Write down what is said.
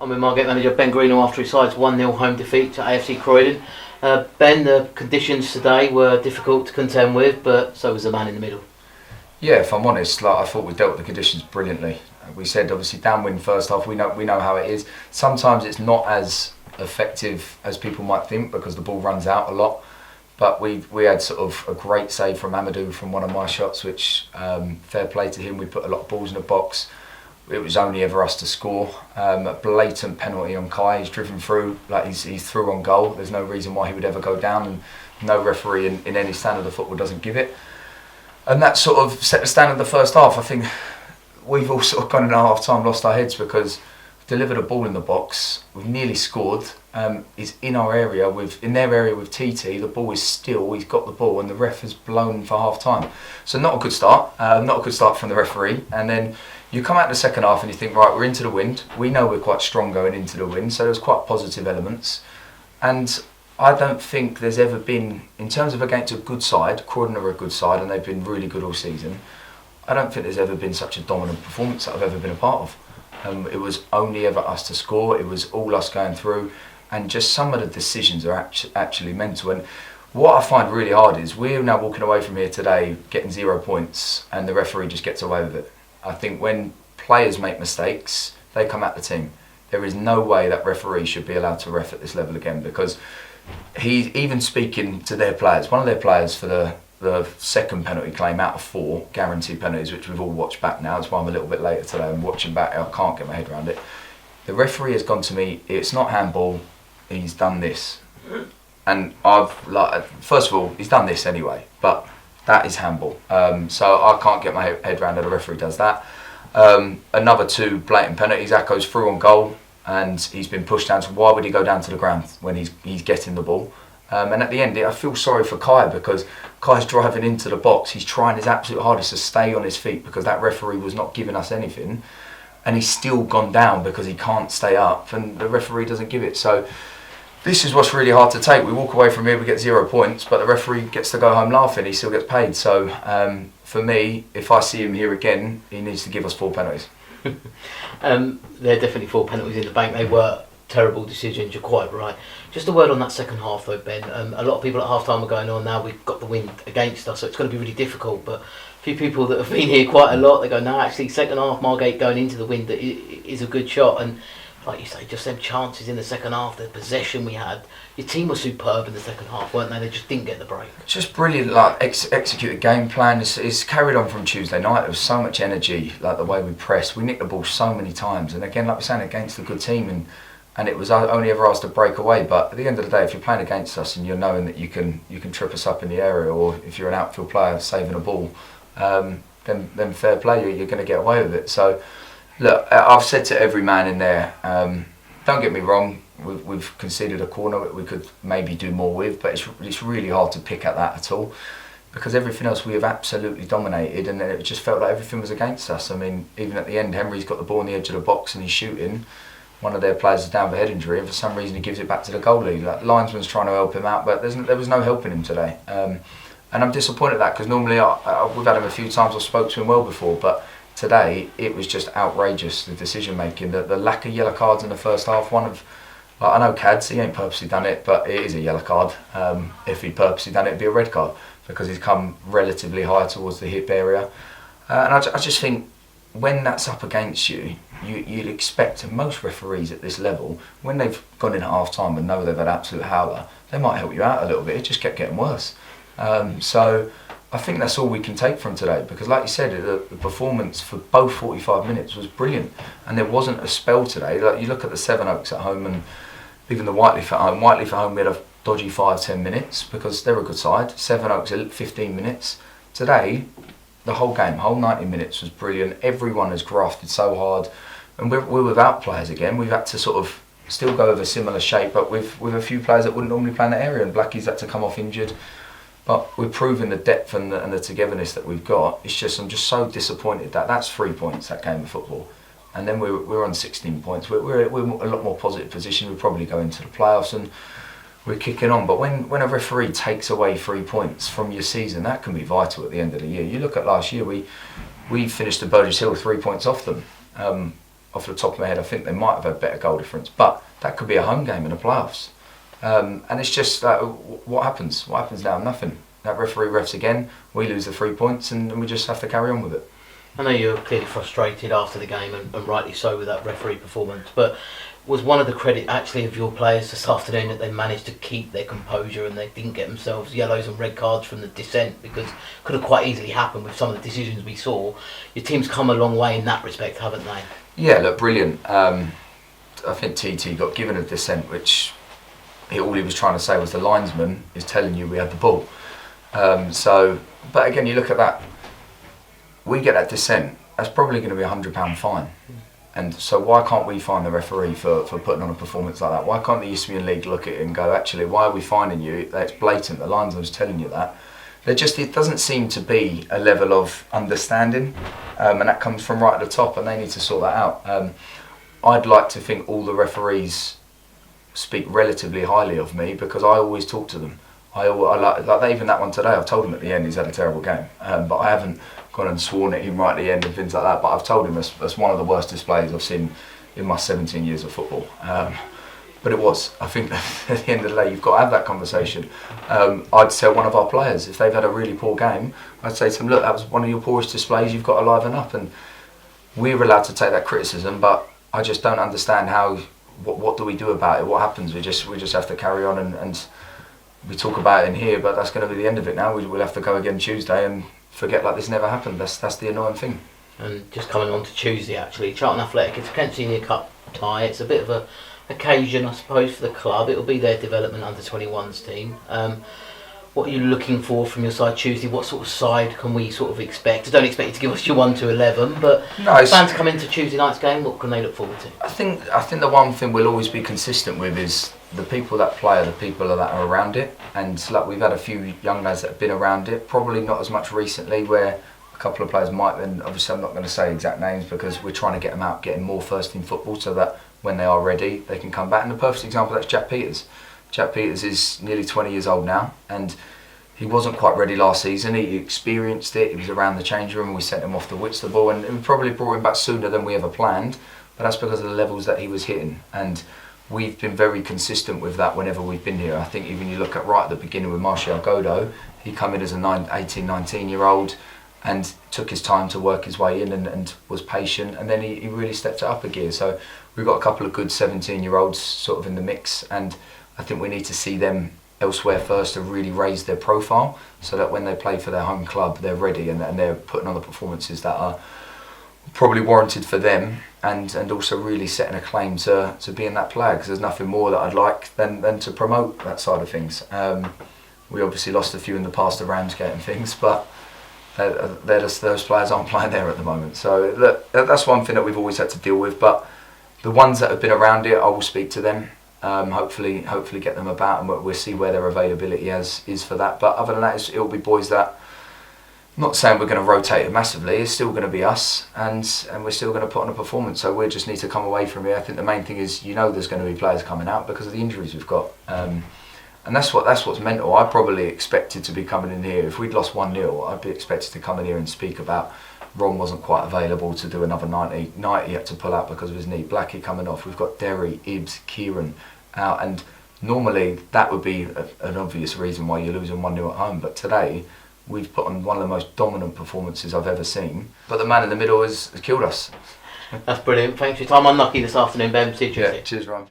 I'm with Margate manager Ben Greenhalgh after his side's 1-0 home defeat to AFC Croydon. Ben, the conditions today were difficult to contend with, but so was the man in the middle. Yeah, if I'm honest, I thought we dealt with the conditions brilliantly. We said obviously downwind first half. We know how it is. Sometimes it's not as effective as people might think because the ball runs out a lot. But we had sort of a great save from Amadou from one of my shots, which fair play to him. We put a lot of balls in the box. It was only ever us to score. A blatant penalty on Kai. He's driven through, like he's through on goal. There's no reason why he would ever go down, and no referee in any standard of football doesn't give it. And that sort of set the standard of the first half. I think we've all sort of gone in at half time, lost our heads because we've delivered a ball in the box. We've nearly scored. He's in our area in their area with TT. The ball is still. He's got the ball, and the ref has blown for half time. So not a good start. Not a good start from the referee. And then you come out in the second half and you think, right, we're into the wind. We know we're quite strong going into the wind, so there's quite positive elements. And I don't think there's ever been, in terms of against a good side, Croydon are a good side and they've been really good all season. I don't think there's ever been such a dominant performance that I've ever been a part of. It was only ever us to score. It was all us going through, and just some of the decisions are actually mental. And what I find really hard is we're now walking away from here today getting 0 points, and the referee just gets away with it. I think when players make mistakes, they come at the team. There is no way that referee should be allowed to ref at this level again, because he's even speaking to their players. One of their players for the second penalty claim out of 4 guaranteed penalties, which we've all watched back now. That's why I'm a little bit later today. I'm watching back. I can't get my head around it. The referee has gone to me, it's not handball, he's done this. And first of all, he's done this anyway, but that is handball. So I can't get my head around how the referee does that. Another 2 blatant penalties. That goes through on goal, and he's been pushed down. So why would he go down to the ground when he's getting the ball? And at the end, I feel sorry for Kai, because Kai's driving into the box. He's trying his absolute hardest to stay on his feet because that referee was not giving us anything, and he's still gone down because he can't stay up, and the referee doesn't give it. So this is what's really hard to take. We walk away from here, we get 0 points, but the referee gets to go home laughing. He still gets paid. So for me, if I see him here again, he needs to give us 4 penalties. There are definitely 4 penalties in the bank. They were terrible decisions, you're quite right. Just a word on that second half though, Ben. A lot of people at half time were going, now we've got the wind against us, so it's going to be really difficult. But a few people that have been here quite a lot, they go, no, actually second half, Margate going into the wind is a good shot. And like you say, just them chances in the second half, the possession we had. Your team was superb in the second half, weren't they? They just didn't get the break. Just brilliant, executed game plan. It's carried on from Tuesday night. There was so much energy, like the way we pressed. We nicked the ball so many times, and again, like we're saying, against a good team, and it was only ever asked to break away. But at the end of the day, if you're playing against us and you're knowing that you can trip us up in the area, or if you're an outfield player saving a ball, then fair play, you're going to get away with it. So look, I've said to every man in there, don't get me wrong, we've conceded a corner that we could maybe do more with, but it's really hard to pick at that at all, because everything else we have absolutely dominated, and then it just felt like everything was against us. I mean, even at the end, Henry's got the ball on the edge of the box and he's shooting. One of their players is down for head injury, and for some reason he gives it back to the goalie. Like, linesman's trying to help him out, but there was no helping him today. And I'm disappointed at that, because normally we've had him a few times, I've spoke to him well before, but today it was just outrageous, the decision making, the lack of yellow cards in the first half. I know Cads, he ain't purposely done it, but it is a yellow card. If he'd purposely done it, it'd be a red card, because he's come relatively high towards the hip area. And I just think when that's up against you, you'd expect most referees at this level, when they've gone in at half time and know they've had absolute howler, they might help you out a little bit. It just kept getting worse. So I think that's all we can take from today, because like you said, the performance for both 45 minutes was brilliant, and there wasn't a spell today. Like, you look at the Sevenoaks at home and even the Whiteleaf at home. Whiteleaf at home, we had a dodgy 5-10 minutes because they're a good side. Sevenoaks 15 minutes. Today, the whole game, whole 90 minutes was brilliant. Everyone has grafted so hard, and we're without players again. We've had to sort of still go with a similar shape, but with a few players that wouldn't normally play in that area, and Blackie's had to come off injured. But we're proving the depth and the togetherness that we've got. It's just, I'm just so disappointed that that's 3 points, that game of football. And then we're on 16 points. We're a lot more positive position. We'll probably go into the playoffs and we're kicking on. But when a referee takes away 3 points from your season, that can be vital at the end of the year. You look at last year, we finished at Burgess Hill 3 points off them. off the top of my head, I think they might have had better goal difference, but that could be a home game in the playoffs. And it's just what happens? What happens now? Nothing. That referee refs again, we lose the 3 points, and we just have to carry on with it. I know you were clearly frustrated after the game, and rightly so, with that referee performance, but was one of the credit actually of your players this afternoon that they managed to keep their composure and they didn't get themselves yellows and red cards from the dissent, because it could have quite easily happened with some of the decisions we saw. Your team's come a long way in that respect, haven't they? Yeah, look, brilliant. I think TT got given a dissent, which all he was trying to say was the linesman is telling you we had the ball. But again, you look at that, we get that dissent, that's probably going to be a £100 fine. And so why can't we fine the referee for putting on a performance like that? Why can't the Isthmian League look at it and go, actually, why are we fining you? That's blatant, the linesman's telling you that. It doesn't seem to be a level of understanding, and that comes from right at the top, and they need to sort that out. I'd like to think all the referees speak relatively highly of me, because I always talk to them. I like even that one today, I've told him at the end he's had a terrible game, but I haven't gone and sworn at him right at the end and things like that, but I've told him that's one of the worst displays I've seen in my 17 years of football. But it was. I think at the end of the day, you've got to have that conversation. I'd tell one of our players, if they've had a really poor game, I'd say to them, look, that was one of your poorest displays, you've got to liven up. And we're allowed to take that criticism, but I just don't understand what do we do about it? What happens? We just have to carry on and we talk about it in here, but that's going to be the end of it now. We'll have to go again Tuesday and forget like this never happened. That's the annoying thing. And just coming on to Tuesday, actually, Charlton Athletic, it's a Kent Senior Cup tie. It's a bit of a occasion, I suppose, for the club. It'll be their development under-21s team. What are you looking for from your side Tuesday? What sort of side can we sort of expect? I don't expect you to give us your 1 to 11, but if fans come into Tuesday night's game, what can they look forward to? I think the one thing we'll always be consistent with is the people that play are the people that are around it. And like we've had a few young lads that have been around it, probably not as much recently, where a couple of players might, and obviously I'm not going to say exact names because we're trying to get them out getting more first team football so that when they are ready they can come back. And the perfect example, that's Jack Peters. Jack Peters is nearly 20 years old now, and he wasn't quite ready last season. He experienced it, he was around the change room, we sent him off to Whitstable, and we probably brought him back sooner than we ever planned, but that's because of the levels that he was hitting. And we've been very consistent with that whenever we've been here. I think even you look at right at the beginning with Martial Godo, he came in as a 18, 19 year old and took his time to work his way in and was patient, and then he really stepped it up a gear. So we've got a couple of good 17-year-olds sort of in the mix, and I think we need to see them elsewhere first to really raise their profile so that when they play for their home club they're ready and they're putting on the performances that are probably warranted for them, and also really setting a claim to being that player, because there's nothing more that I'd like than to promote that side of things. We obviously lost a few in the past to Ramsgate and things, but those players aren't playing there at the moment. So that's one thing that we've always had to deal with, but the ones that have been around it, I will speak to them. Hopefully get them about, and we'll see where their availability is for that. But other than that, it'll be boys that, I'm not saying we're going to rotate it massively, it's still going to be us, and we're still going to put on a performance. So we just need to come away from here. I think the main thing is, there's going to be players coming out because of the injuries we've got, and that's what's mental. I probably expected to be coming in here, if we'd lost 1-0, I'd be expected to come in here and speak about Ron wasn't quite available to do another 90. He had to pull out because of his knee. Blackie coming off. We've got Derry, Ibbs, Kieran out, and normally that would be an obvious reason why you're losing 1-0 at home, but today we've put on one of the most dominant performances I've ever seen, but the man in the middle has killed us. That's brilliant. Thanks for your time. Unlucky this afternoon, Ben. See you Tuesday. Yeah, cheers, Ryan.